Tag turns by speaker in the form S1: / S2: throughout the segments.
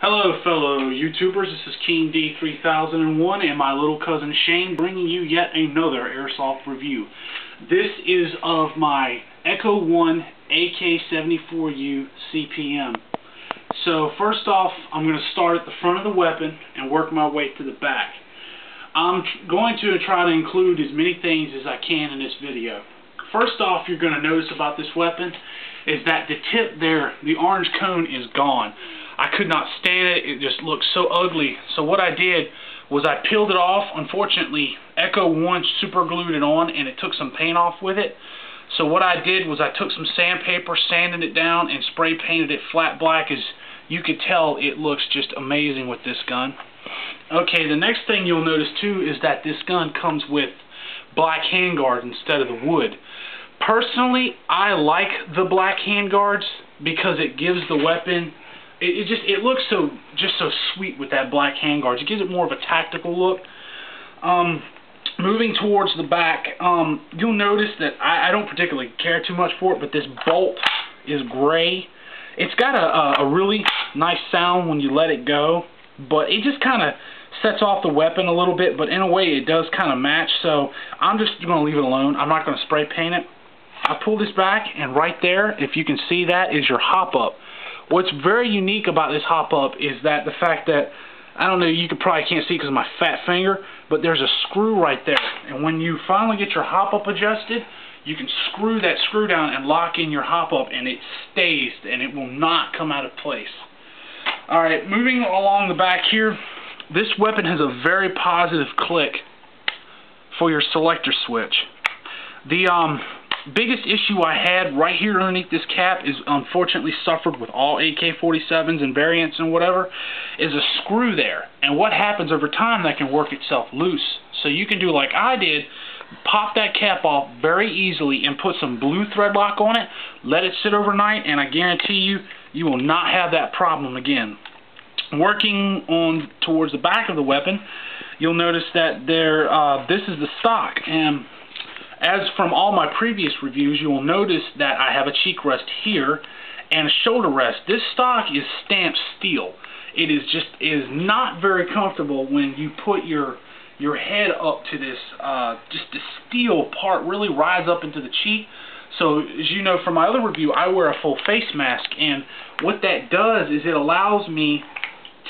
S1: Hello fellow YouTubers, this is King D3001 and my little cousin Shane bringing you yet another airsoft review. This is of my Echo 1 AK-74u CPM. So first off, I'm going to start at the front of the weapon and work my way to the back. I'm going to try to include as many things as I can in this video. First off, you're going to notice about this weapon is that the tip there, the orange cone, is gone. I could not stand it. It just looked so ugly. So what I did was I peeled it off. Unfortunately, Echo 1 super glued it on and it took some paint off with it. So what I did was I took some sandpaper, sanded it down, and spray painted it flat black. As you could tell, it looks just amazing with this gun. Okay, the next thing you'll notice too is that this gun comes with black handguards instead of the wood. Personally, I like the black handguards because it gives the weapon, it looks so sweet with that black handguards. It gives it more of a tactical look. Moving towards the back, you'll notice that I don't particularly care too much for it, but this bolt is gray. It's got a really nice sound when you let it go, but it just kind of sets off the weapon a little bit, but in a way it does kind of match, so I'm just going to leave it alone. I'm not going to spray paint it. I pull this back, and right there, if you can see that, is your hop-up. What's very unique about this hop-up is that the fact that, I don't know, you probably can't see because of my fat finger, but there's a screw right there. And when you finally get your hop-up adjusted, you can screw that screw down and lock in your hop-up, and it stays, and it will not come out of place. Alright, moving along the back here, this weapon has a very positive click for your selector switch. The biggest issue I had right here underneath this cap is unfortunately suffered with all AK-47s and variants and whatever, is a screw there. And what happens over time, that can work itself loose. So you can do like I did, pop that cap off very easily and put some blue thread lock on it, let it sit overnight, and I guarantee you, you will not have that problem again. Working on towards the back of the weapon, you'll notice that this is the stock, and as from all my previous reviews, you will notice that I have a cheek rest here and a shoulder rest. This stock is stamped steel. It is not very comfortable when you put your head up to this. Just the steel part really rides up into the cheek. So as you know from my other review, I wear a full face mask, and what that does is it allows me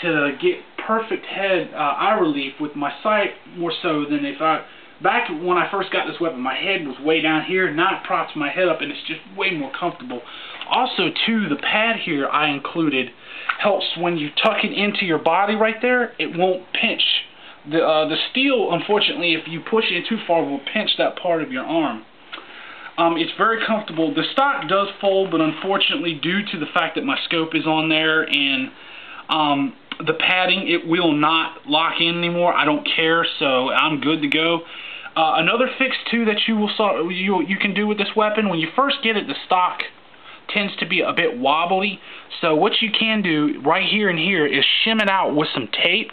S1: to get perfect head eye relief with my sight, more so than if back when I first got this weapon, my head was way down here. Now it props my head up, and it's just way more comfortable. Also, too, the pad here I included helps when you tuck it into your body right there. It won't pinch. The steel, unfortunately, if you push it too far, will pinch that part of your arm. It's very comfortable. The stock does fold, but unfortunately, due to the fact that my scope is on there and the padding, it will not lock in anymore. I don't care, so I'm good to go. Another fix too that you can do with this weapon, when you first get it, the stock tends to be a bit wobbly. So what you can do right here and here is shim it out with some tape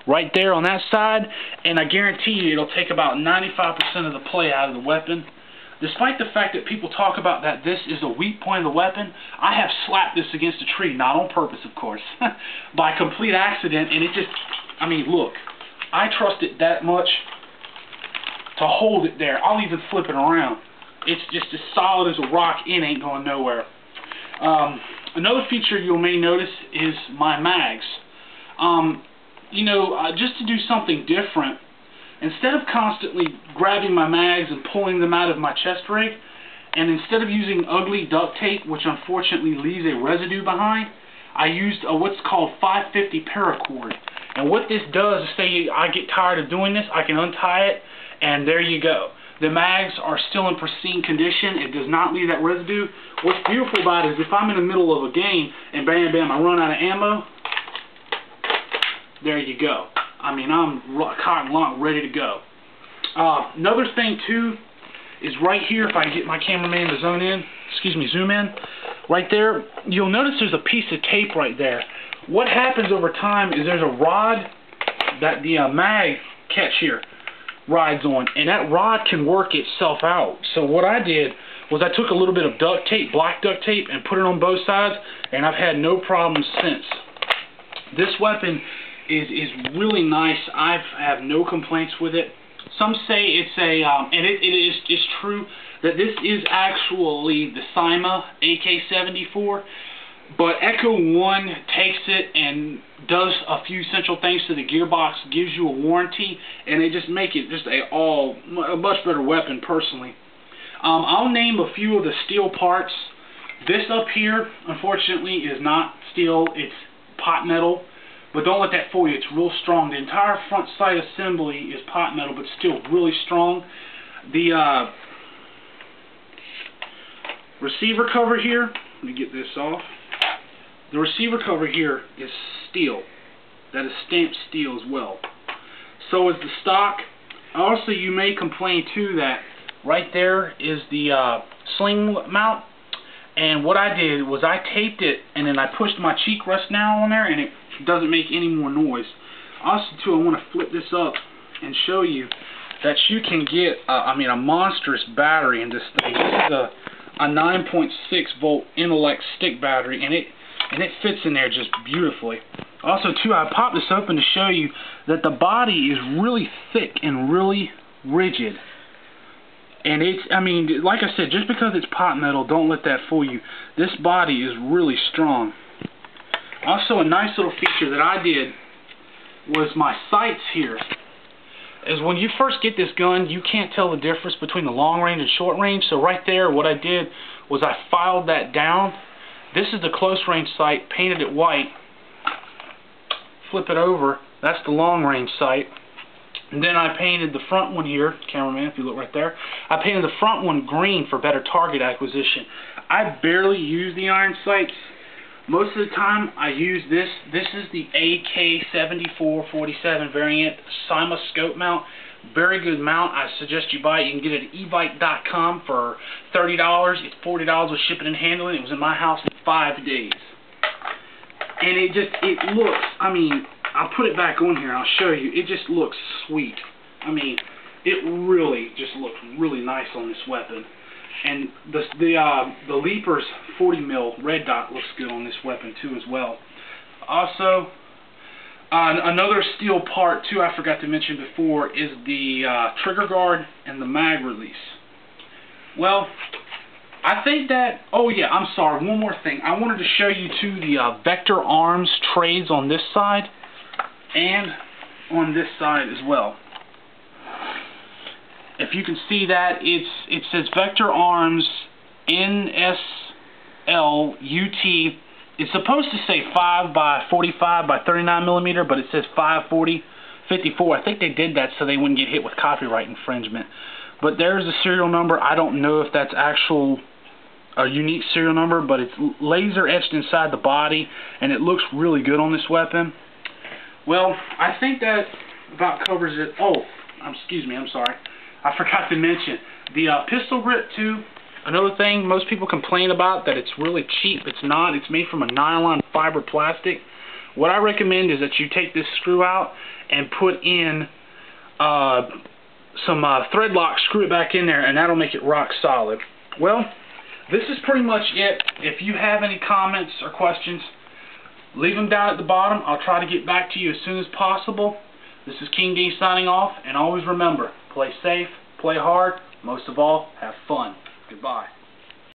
S1: right there on that side, and I guarantee you it'll take about 95% of the play out of the weapon. Despite the fact that people talk about that this is a weak point of the weapon, I have slapped this against a tree, not on purpose of course, by complete accident, and it just, I mean, look, I trust it that much to hold it there. I'll even flip it around. It's just as solid as a rock. It ain't going nowhere. Another feature you may notice is my mags. Just to do something different, instead of constantly grabbing my mags and pulling them out of my chest rig, and instead of using ugly duct tape, which unfortunately leaves a residue behind, I used what's called 550 paracord. And what this does is, say I get tired of doing this, I can untie it, and there you go. The mags are still in pristine condition. It does not leave that residue. What's beautiful about it is if I'm in the middle of a game and bam, bam, I run out of ammo, there you go. I mean, I'm caught and locked, ready to go. Another thing too is right here, if I get my cameraman to zoom in, right there, you'll notice there's a piece of tape right there. What happens over time is there's a rod that the mag catch here rides on, and that rod can work itself out. So what I did was I took a little bit of duct tape, black duct tape, and put it on both sides, and I've had no problems since. This weapon is really nice. I have no complaints with it. Some say it's a, and it is true that this is actually the CPM AK-74, but Echo 1 takes it and does a few essential things to the gearbox, gives you a warranty, and they just make it just a much better weapon personally. I'll name a few of the steel parts. This up here, unfortunately, is not steel, it's pot metal. But don't let that fool you, it's real strong. The entire front sight assembly is pot metal, but still really strong. The receiver cover here, let me get this off. The receiver cover here is steel. That is stamped steel as well. So is the stock. Also, you may complain too that right there is the sling mount. And what I did was I taped it and then I pushed my cheek rest now on there, and it doesn't make any more noise. Also too, I want to flip this up and show you that you can get a monstrous battery in this thing. This is a 9.6 volt Intellect stick battery, and it fits in there just beautifully. Also too, I popped this open to show you that the body is really thick and really rigid. And it's, I mean, like I said, just because it's pot metal, don't let that fool you. This body is really strong. Also, a nice little feature that I did was my sights here. Is when you first get this gun, you can't tell the difference between the long range and short range. So right there, what I did was I filed that down. This is the close range sight, painted it white. Flip it over, that's the long range sight. And then I painted the front one here, cameraman, if you look right there. I painted the front one green for better target acquisition. I barely use the iron sights. Most of the time I use this. This is the AK-74u variant CPM scope mount. Very good mount. I suggest you buy it. You can get it at evite.com for $30. It's $40 with shipping and handling. It was in my house in 5 days. And it looks, I mean, I'll put it back on here and I'll show you. It just looks sweet. I mean, it really just looks really nice on this weapon. And the Leaper's 40 mil red dot looks good on this weapon too as well. Also, another steel part too I forgot to mention before is the trigger guard and the mag release. Well, I think that, oh yeah, I'm sorry, one more thing. I wanted to show you too the Vector Arms trades on this side and on this side as well. If you can see that, it says Vector Arms NSLUT. It's supposed to say 5 by 45 by 39 millimeter, but it says 540/54. I think they did that so they wouldn't get hit with copyright infringement. But there's a serial number. I don't know if that's a unique serial number, but it's laser etched inside the body, and it looks really good on this weapon. Well, I think that about covers it. Oh, excuse me, I'm sorry. I forgot to mention the pistol grip too. Another thing most people complain about, that it's really cheap. It's not. It's made from a nylon fiber plastic. What I recommend is that you take this screw out and put in some thread lock, screw it back in there, and that'll make it rock solid. Well, this is pretty much it. If you have any comments or questions, leave them down at the bottom. I'll try to get back to you as soon as possible. This is King D signing off, and always remember, play safe, play hard, most of all, have fun. Goodbye.